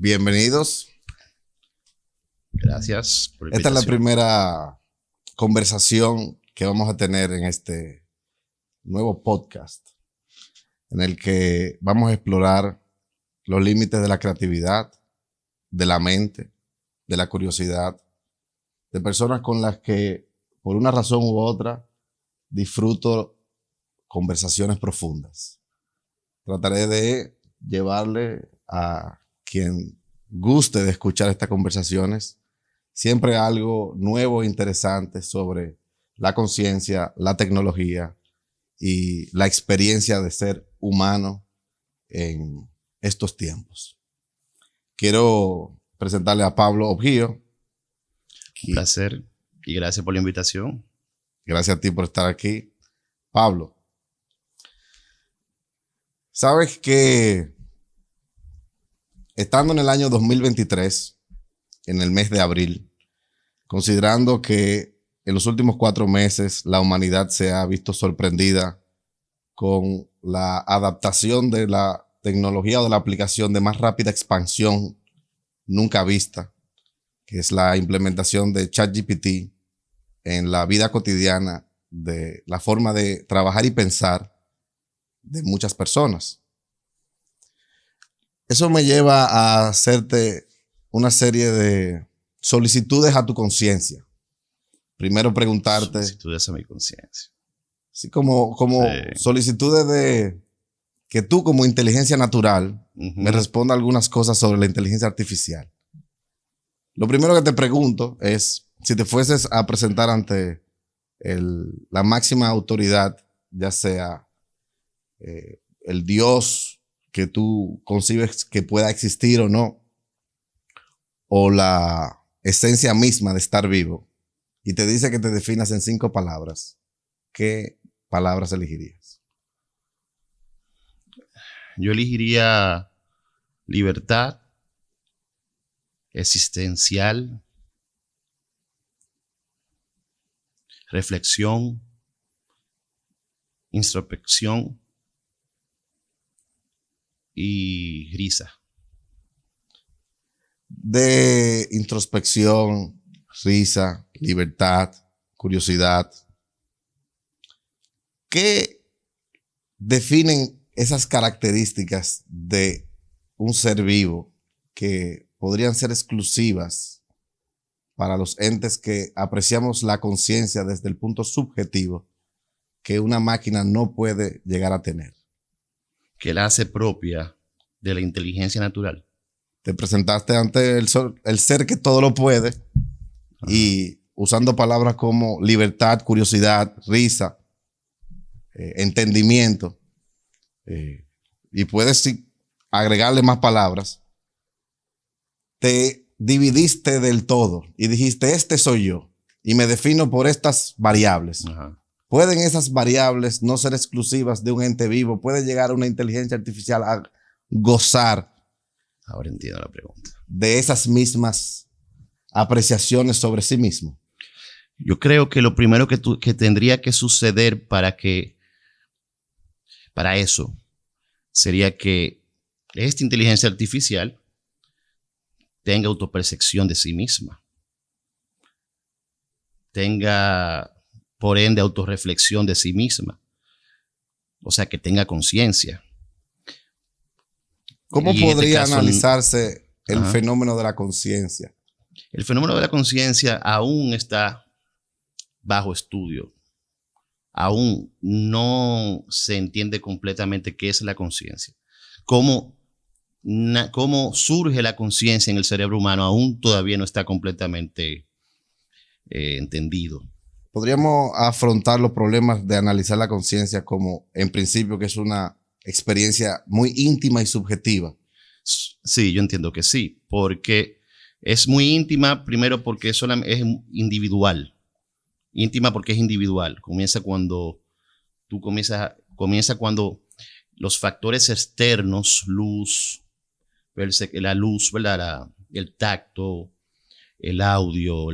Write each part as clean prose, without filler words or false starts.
Bienvenidos. Gracias por la Esta es la invitación. primera conversación que vamos a tener en este nuevo podcast, en el que vamos a explorar los límites de la creatividad, de la mente, de la curiosidad, de personas con las que, por una razón u otra, disfruto conversaciones profundas. Trataré de llevarle a quien guste de escuchar estas conversaciones siempre algo nuevo e interesante sobre la conciencia, la tecnología y la experiencia de ser humano en estos tiempos. Quiero presentarle a Pablo Objío. Un placer y gracias por la invitación. Gracias a ti por estar aquí. Pablo, sabes que estando en el año 2023, en el mes de abril, considerando que en los últimos 4 meses la humanidad se ha visto sorprendida con la adaptación de la tecnología o de la aplicación de más rápida expansión nunca vista, que es la implementación de ChatGPT en la vida cotidiana de la forma de trabajar y pensar de muchas personas. Eso me lleva a hacerte una serie de solicitudes a tu conciencia. Primero preguntarte, Solicitudes a mi conciencia. así como Sí. solicitudes de que tú como inteligencia natural me responda algunas cosas sobre la inteligencia artificial. Lo primero que te pregunto es, si te fueses a presentar ante la máxima autoridad, ya sea el Dios que tú concibes que pueda existir o no, o la esencia misma de estar vivo, y te dice que te definas en 5 palabras, ¿qué palabras elegirías? Yo elegiría libertad, existencial, reflexión, introspección y risa. De introspección, risa, libertad, curiosidad, ¿qué definen esas características de un ser vivo que podrían ser exclusivas para los entes que apreciamos la conciencia desde el punto subjetivo que una máquina no puede llegar a tener? Que la hace propia de la inteligencia natural. Te presentaste ante el ser que todo lo puede y usando palabras como libertad, curiosidad, risa, entendimiento, y puedes agregarle más palabras, te dividiste del todo y dijiste, este soy yo y me defino por estas variables. Ajá. ¿Pueden esas variables no ser exclusivas de un ente vivo? ¿Puede llegar una inteligencia artificial a gozar Ahora entiendo la pregunta. de esas mismas apreciaciones sobre sí mismo? Yo creo que lo primero que tendría que suceder para eso sería que esta inteligencia artificial tenga autopercepción de sí misma, tenga, por ende, autorreflexión de sí misma, o sea, que tenga conciencia. ¿Cómo Y en este podría caso, analizarse el ajá, fenómeno de la conciencia? el fenómeno de la conciencia aún está bajo estudio. Aún no se entiende completamente qué es la conciencia. Cómo surge la conciencia en el cerebro humano aún todavía no está completamente entendido. Podríamos afrontar los problemas de analizar la conciencia como, en principio, que es una experiencia muy íntima y subjetiva. Sí, yo entiendo que sí, porque es muy íntima, primero porque es individual. Íntima porque es individual. Comienza cuando cuando los factores externos, luz, la luz, ¿verdad? El tacto, el audio,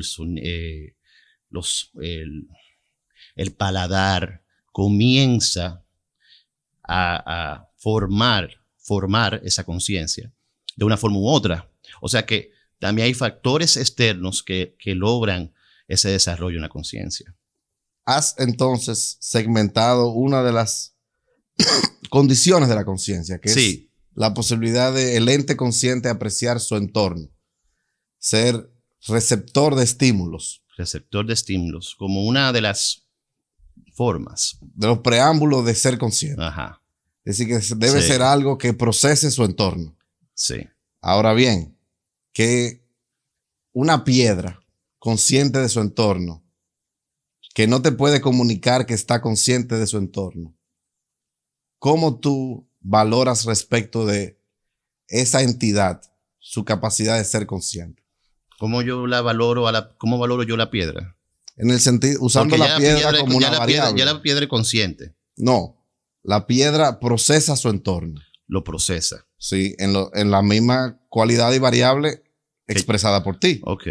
el paladar, comienza a formar esa conciencia de una forma u otra. O sea que también hay factores externos que logran ese desarrollo en la conciencia. Has entonces segmentado una de las condiciones de la conciencia, que es la posibilidad del ente consciente apreciar su entorno, ser receptor de estímulos. Receptor de estímulos, como una de las formas. De los preámbulos de ser consciente. Ajá. Es decir, que debe ser algo que procese su entorno. Sí. Ahora bien, que una piedra consciente de su entorno, que no te puede comunicar que está consciente de su entorno, ¿cómo tú valoras respecto de esa entidad, su capacidad de ser consciente? ¿Cómo yo la valoro? ¿Cómo valoro yo la piedra? En el sentido, usando la piedra como una variable. Ya la piedra es consciente. No, la piedra procesa su entorno. Lo procesa. Sí, en la misma cualidad y variable expresada por ti. Ok.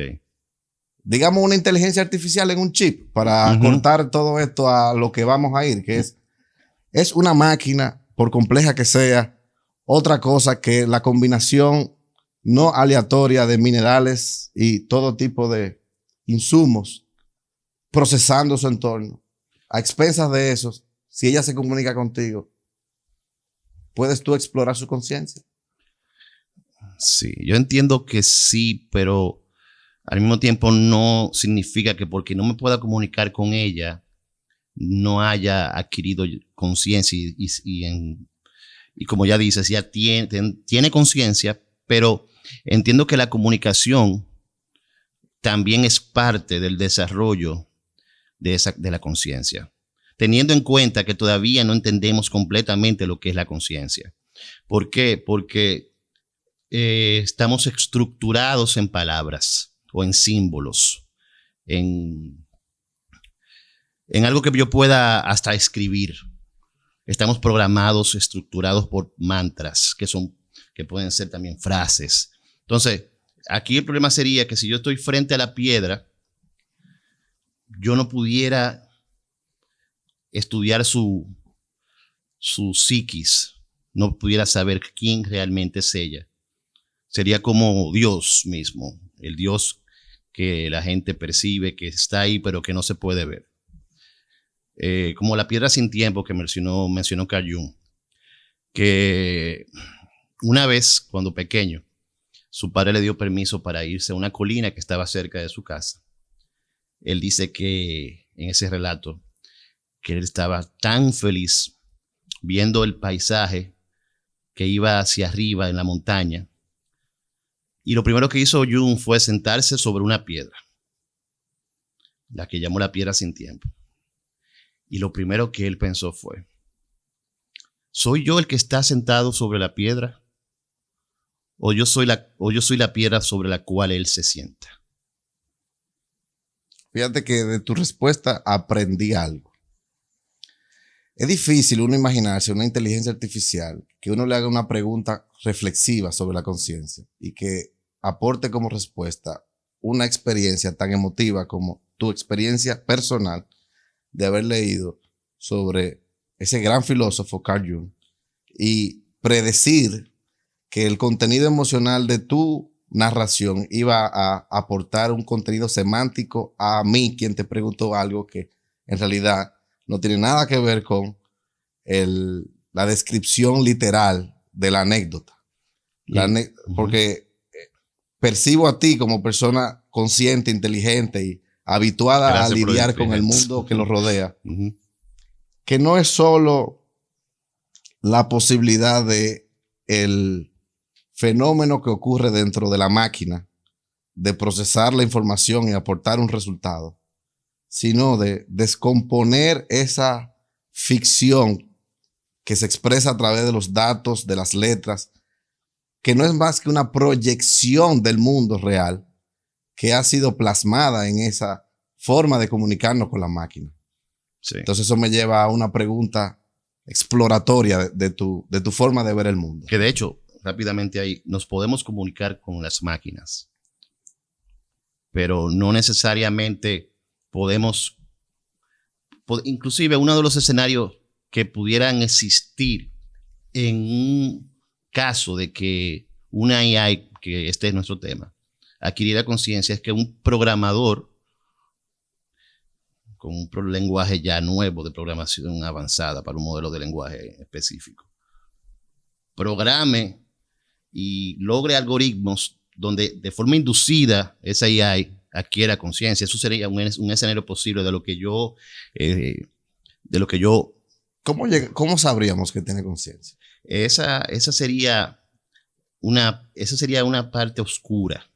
Digamos una inteligencia artificial en un chip para cortar todo esto a lo que vamos a ir, que es una máquina, por compleja que sea, otra cosa que la combinación no aleatoria de minerales y todo tipo de insumos procesando su entorno. A expensas de esos, si ella se comunica contigo, ¿puedes tú explorar su conciencia? Sí, yo entiendo que sí, pero al mismo tiempo no significa que porque no me pueda comunicar con ella no haya adquirido conciencia y como ya dices, ya tiene conciencia, pero entiendo que la comunicación también es parte del desarrollo de la conciencia, teniendo en cuenta que todavía no entendemos completamente lo que es la conciencia. ¿Por qué? Porque estamos estructurados en palabras o en símbolos, en algo que yo pueda hasta escribir. Estamos programados, estructurados por mantras, que pueden ser también frases. Entonces, aquí el problema sería que si yo estoy frente a la piedra, yo no pudiera estudiar su psiquis, no pudiera saber quién realmente es ella. Sería como Dios mismo, el Dios que la gente percibe, que está ahí, pero que no se puede ver. Como la piedra sin tiempo que mencionó Carl Jung, que una vez, cuando pequeño, su padre le dio permiso para irse a una colina que estaba cerca de su casa. Él dice que en ese relato, que él estaba tan feliz viendo el paisaje que iba hacia arriba en la montaña. Y lo primero que hizo Jung fue sentarse sobre una piedra, la que llamó la piedra sin tiempo. Y lo primero que él pensó fue, ¿soy yo el que está sentado sobre la piedra? ¿O yo soy la piedra sobre la cual él se sienta? Fíjate que de tu respuesta aprendí algo. Es difícil uno imaginarse una inteligencia artificial que uno le haga una pregunta reflexiva sobre la conciencia y que aporte como respuesta una experiencia tan emotiva como tu experiencia personal de haber leído sobre ese gran filósofo Carl Jung y predecir que el contenido emocional de tu narración iba a aportar un contenido semántico a mí, quien te preguntó algo que en realidad no tiene nada que ver con la descripción literal de la anécdota. Porque percibo a ti como persona consciente, inteligente y habituada a lidiar con el mundo que lo rodea, que no es solo la posibilidad de el fenómeno que ocurre dentro de la máquina de procesar la información y aportar un resultado, sino de descomponer esa ficción que se expresa a través de los datos, de las letras, que no es más que una proyección del mundo real que ha sido plasmada en esa forma de comunicarnos con la máquina. Sí. Entonces eso me lleva a una pregunta exploratoria de tu forma de ver el mundo. Que de hecho, rápidamente ahí, nos podemos comunicar con las máquinas, pero no necesariamente podemos, inclusive uno de los escenarios que pudieran existir en un caso de que una AI, que este es nuestro tema, adquirir la conciencia, es que un programador con un lenguaje ya nuevo de programación avanzada para un modelo de lenguaje específico, programe y logre algoritmos donde de forma inducida esa AI adquiera conciencia. Eso sería un escenario posible de lo que yo... ¿Cómo sabríamos que tiene conciencia? Esa sería una parte oscura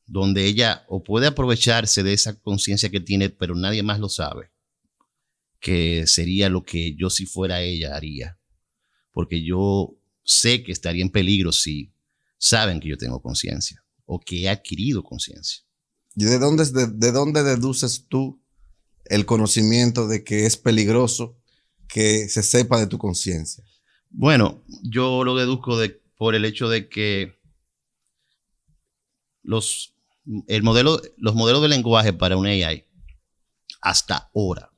donde ella o puede aprovecharse de esa conciencia que tiene, pero nadie más lo sabe, que sería lo que yo, si fuera ella, haría. Porque yo sé que estaría en peligro si saben que yo tengo conciencia o que he adquirido conciencia. ¿Y de dónde deduces tú el conocimiento de que es peligroso que se sepa de tu conciencia? Bueno, yo lo deduzco por el hecho de que los modelos de lenguaje para un AI hasta ahora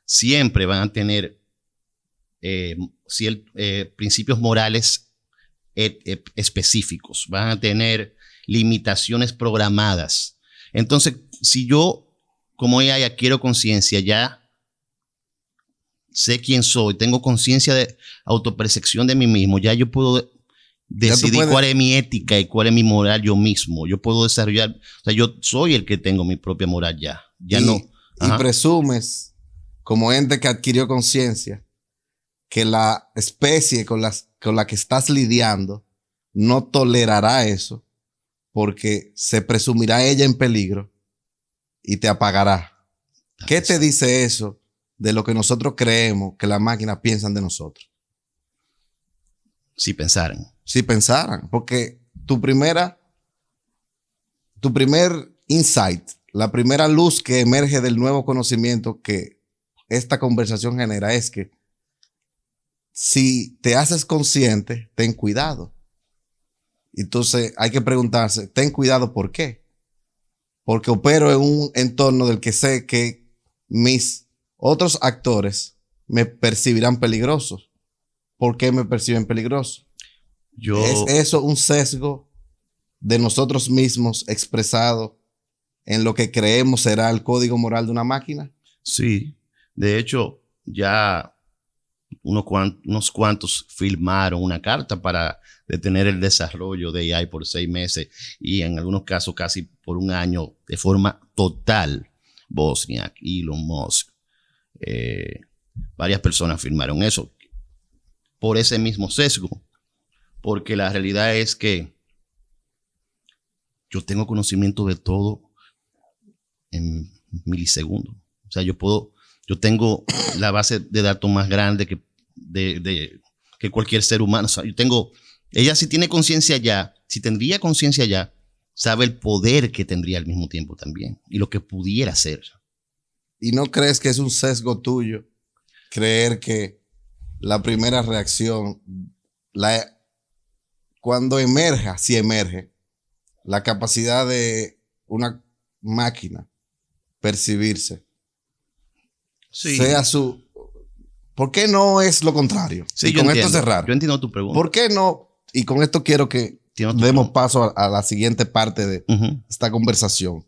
siempre van a tener principios morales específicos, van a tener limitaciones programadas. Entonces, si yo como AI adquiero conciencia, ya sé quién soy, tengo conciencia de autopercepción de mí mismo, ya yo puedo decidir cuál es mi ética y cuál es mi moral yo mismo. Yo puedo desarrollar, o sea, yo soy el que tengo mi propia moral ya. Y presumes, como ente que adquirió conciencia, que la especie con la que estás lidiando no tolerará eso, porque se presumirá ella en peligro y te apagará. ¿Qué te dice eso de lo que nosotros creemos que las máquinas piensan de nosotros? Si pensaran. Si pensaran, porque tu primer insight, la primera luz que emerge del nuevo conocimiento que esta conversación genera es que si te haces consciente, ten cuidado. Entonces hay que preguntarse, ten cuidado, ¿por qué? Porque opero en un entorno del que sé que mis otros actores me percibirán peligrosos. ¿Por qué me perciben peligroso? ¿Es eso un sesgo de nosotros mismos expresado en lo que creemos será el código moral de una máquina? Sí. De hecho, ya unos cuantos firmaron una carta para detener el desarrollo de AI por 6 meses y en algunos casos casi por 1 año de forma total. Wozniak, Elon Musk, varias personas firmaron eso por ese mismo sesgo, porque la realidad es que yo tengo conocimiento de todo en milisegundos. O sea, yo tengo la base de datos más grande que cualquier ser humano. O sea, ella si tiene conciencia ya, si tendría conciencia ya, sabe el poder que tendría al mismo tiempo también y lo que pudiera hacer. ¿Y no crees que es un sesgo tuyo creer que la primera reacción, cuando emerja, si emerge, la capacidad de una máquina percibirse, sí, sea su... ¿Por qué no es lo contrario? Sí, y con esto cerrar. Yo entiendo tu pregunta. ¿Por qué no? Y con esto quiero que demos paso a la siguiente parte de esta conversación.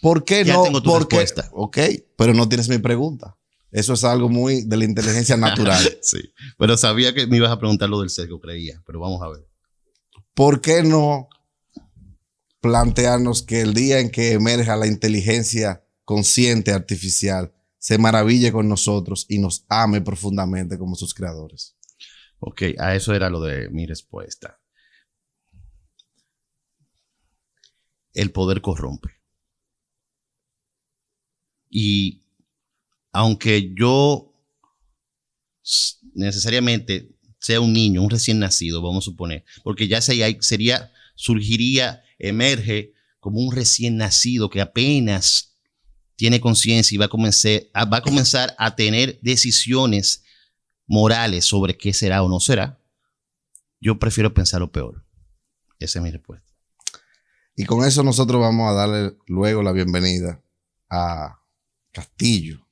¿Por qué ya no? Tengo tu respuesta. Ok, pero no tienes mi pregunta. Eso es algo muy de la inteligencia natural. Sí, pero sabía que me ibas a preguntar lo del sesgo, creía, pero vamos a ver. ¿Por qué no plantearnos que el día en que emerja la inteligencia consciente artificial se maraville con nosotros y nos ame profundamente como sus creadores? Ok, a eso era lo de mi respuesta. El poder corrompe. Y aunque yo necesariamente sea un niño, un recién nacido, vamos a suponer, porque ya surgiría, emerge como un recién nacido que apenas tiene conciencia y va a comenzar a tener decisiones morales sobre qué será o no será. Yo prefiero pensar lo peor. Esa es mi respuesta. Y con eso nosotros vamos a darle luego la bienvenida a Castillo,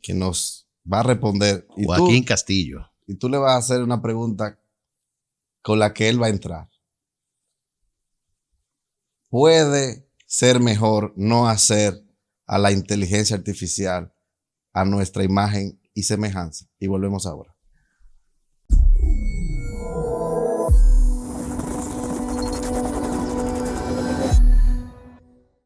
que nos va a responder. Joaquín Castillo. y tú le vas a hacer una pregunta con la que él va a entrar. ¿Puede ser mejor no hacer a la inteligencia artificial a nuestra imagen y semejanza? Y volvemos ahora.